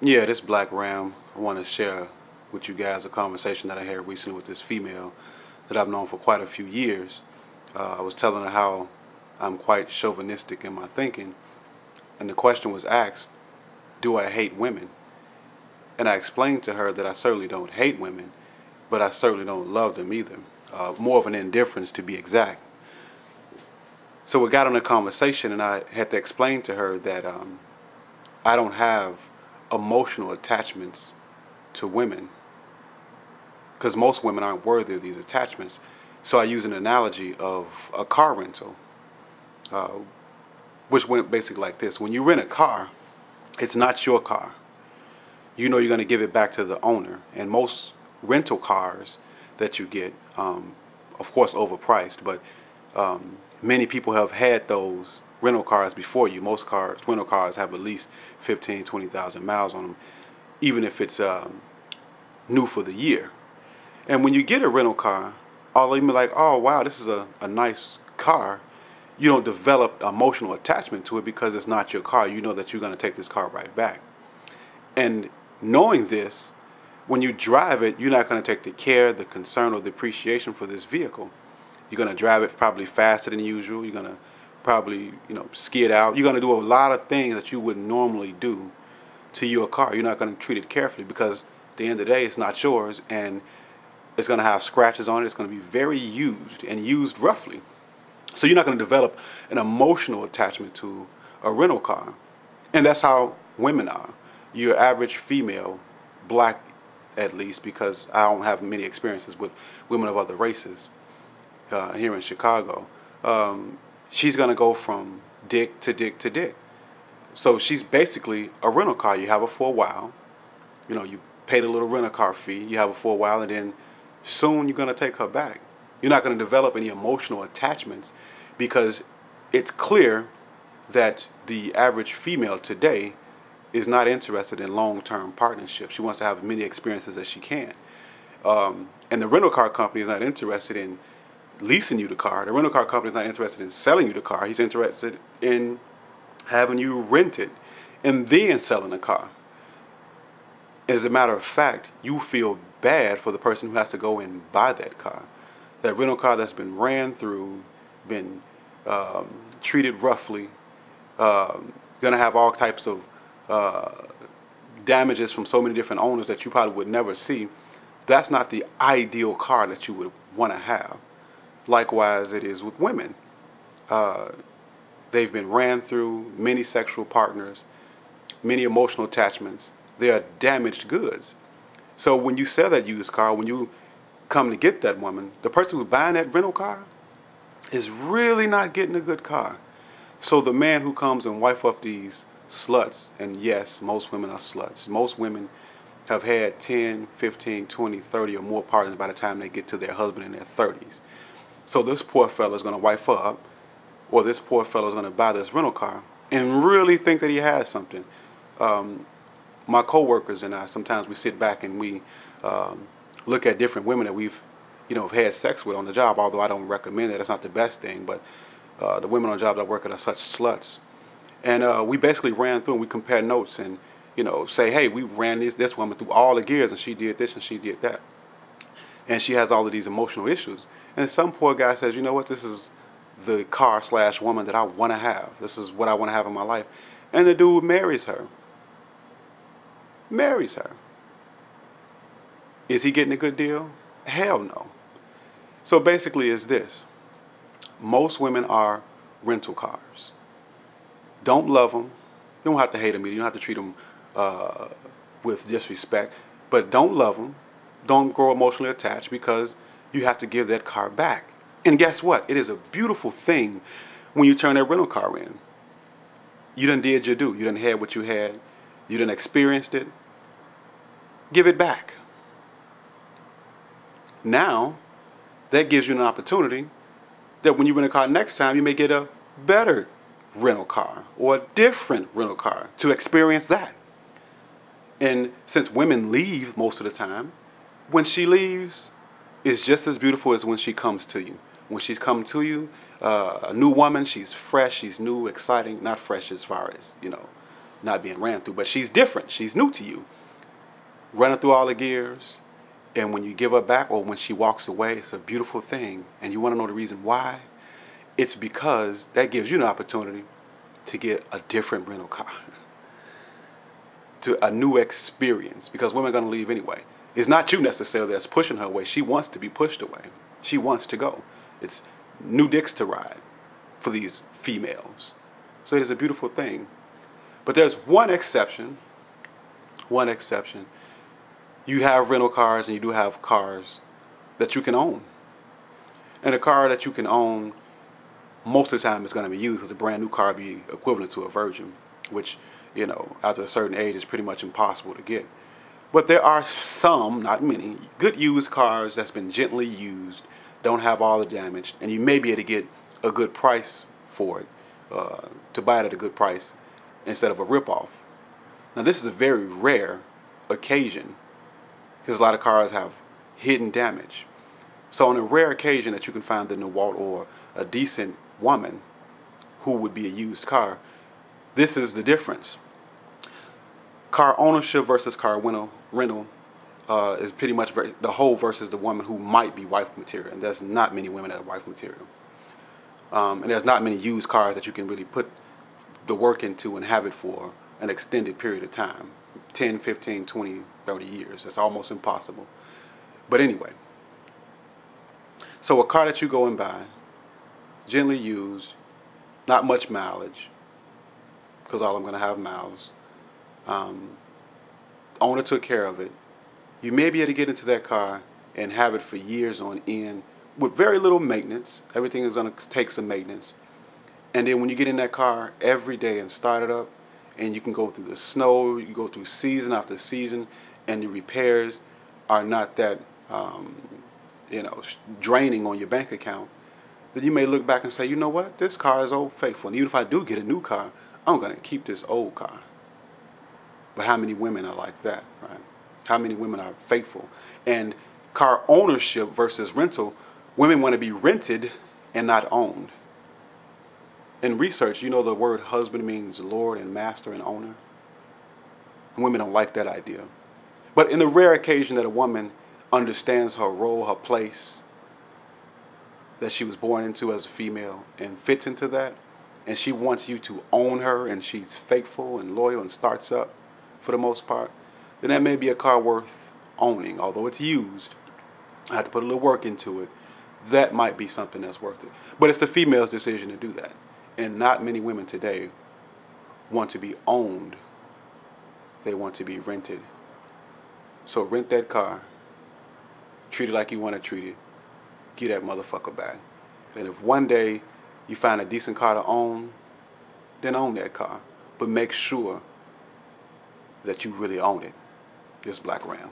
Yeah, this Black Ram, I want to share with you guys a conversation that I had recently with this female that I've known for quite a few years. I was telling her how I'm quite chauvinistic in my thinking, and the question was asked, do I hate women? And I explained to her that I certainly don't hate women, but I certainly don't love them either. More of an indifference to be exact. So we got on a conversation, and I had to explain to her that I don't have emotional attachments to women because most women aren't worthy of these attachments. So I use an analogy of a car rental, uh, which went basically like this. When you rent a car, it's not your car. You know you're going to give it back to the owner. And most rental cars that you get, of course, overpriced, but many people have had those rental cars before you. Most cars, rental cars, have at least 15, 20,000 miles on them, even if it's new for the year. And when you get a rental car, although you be like, oh wow, this is a nice car, you don't develop emotional attachment to it because it's not your car. You know that you're going to take this car right back. And knowing this, when you drive it, you're not going to take the care, the concern, or the appreciation for this vehicle. You're going to drive it probably faster than usual. You're going to probably, skid out. You're going to do a lot of things that you wouldn't normally do to your car. You're not going to treat it carefully because at the end of the day, it's not yours, and it's going to have scratches on it. It's going to be very used and used roughly. So you're not going to develop an emotional attachment to a rental car. And that's how women are. Your average female, black at least, because I don't have many experiences with women of other races here in Chicago, she's going to go from dick to dick to dick. So she's basically a rental car. You have her for a while. You paid a little rental car fee. You have her for a while, and then soon you're going to take her back. You're not going to develop any emotional attachments because it's clear that the average female today is not interested in long-term partnerships. She wants to have as many experiences as she can. And the rental car company is not interested in leasing you the car. The rental car company is not interested in selling you the car. He's interested in having you rent it and then selling the car. As a matter of fact, you feel bad for the person who has to go and buy that car. That rental car that's been ran through, been treated roughly, going to have all types of damages from so many different owners that you probably would never see. That's not the ideal car that you would want to have. Likewise, it is with women. They've been ran through many sexual partners, many emotional attachments. They are damaged goods. So when you sell that used car, when you come to get that woman, the person who's buying that rental car is really not getting a good car. So the man who comes and wife up these sluts, and yes, most women are sluts. Most women have had 10, 15, 20, 30 or more partners by the time they get to their husband in their 30s. So this poor fella is going to wife her up, or this poor fella is going to buy this rental car and really think that he has something. My coworkers and I, sometimes we sit back and we look at different women that we've, had sex with on the job. Although I don't recommend it, that's not the best thing. But the women on the job that I work at are such sluts, and we basically ran through and we compare notes and say, hey, we ran this woman through all the gears and she did this and she did that, and she has all of these emotional issues. And some poor guy says, you know what, this is the car/woman that I want to have. This is what I want to have in my life. And the dude marries her. Is he getting a good deal? Hell no. So basically it's this. Most women are rental cars. Don't love them. You don't have to hate them either. You don't have to treat them with disrespect. But don't love them. Don't grow emotionally attached because you have to give that car back. And guess what? It is a beautiful thing when you turn that rental car in. You done did your due. You done had what you had. You done experienced it. Give it back. Now, that gives you an opportunity that when you rent a car next time, you may get a better rental car or a different rental car to experience that. And since women leave most of the time, when she leaves, it's just as beautiful as when she comes to you. When she's come to you, a new woman, she's fresh, she's new, exciting, not fresh as far as, not being ran through. But she's different. She's new to you. Running through all the gears, and when you give her back or when she walks away, it's a beautiful thing. And you want to know the reason why? It's because that gives you an opportunity to get a different rental car, to a new experience, because women are going to leave anyway. It's not you necessarily that's pushing her away. She wants to be pushed away. She wants to go. It's new dicks to ride for these females. So it is a beautiful thing. But there's one exception. One exception. You have rental cars and you do have cars that you can own. And a car that you can own most of the time is going to be used, because a brand new car would be equivalent to a virgin, which, you know, after a certain age is pretty much impossible to get. But there are some, not many, good used cars that's been gently used, don't have all the damage, and you may be able to get a good price for it, to buy it at a good price instead of a ripoff. Now this is a very rare occasion, because a lot of cars have hidden damage. So on a rare occasion that you can find the Newalt or a decent woman who would be a used car, this is the difference. Car ownership versus car rental is pretty much the whole versus the woman who might be wife material. And there's not many women that are wife material. And there's not many used cars that you can really put the work into and have it for an extended period of time. 10, 15, 20, 30 years. It's almost impossible. But anyway. So a car that you go and buy, gently used, not much mileage, because all I'm going to have miles. Owner took care of it. You may be able to get into that car and have it for years on end with very little maintenance. Everything is going to take some maintenance. And then when you get in that car every day and start it up, and you can go through the snow, you can go through season after season, and the repairs are not that draining on your bank account, then you may look back and say, you know what, this car is old faithful. And even if I do get a new car, I'm going to keep this old car. But how many women are like that, right? How many women are faithful? And car ownership versus rental, women want to be rented and not owned. In research, you know the word husband means Lord and master and owner. And women don't like that idea. But in the rare occasion that a woman understands her role, her place that she was born into as a female and fits into that, and she wants you to own her, and she's faithful and loyal and starts up for the most part, then that may be a car worth owning. Although it's used, I have to put a little work into it. That might be something that's worth it. But it's the female's decision to do that. And not many women today want to be owned. They want to be rented. So rent that car. Treat it like you want to treat it. Get that motherfucker back. And if one day you find a decent car to own, then own that car. But make sure that you really own it. This Black Ram.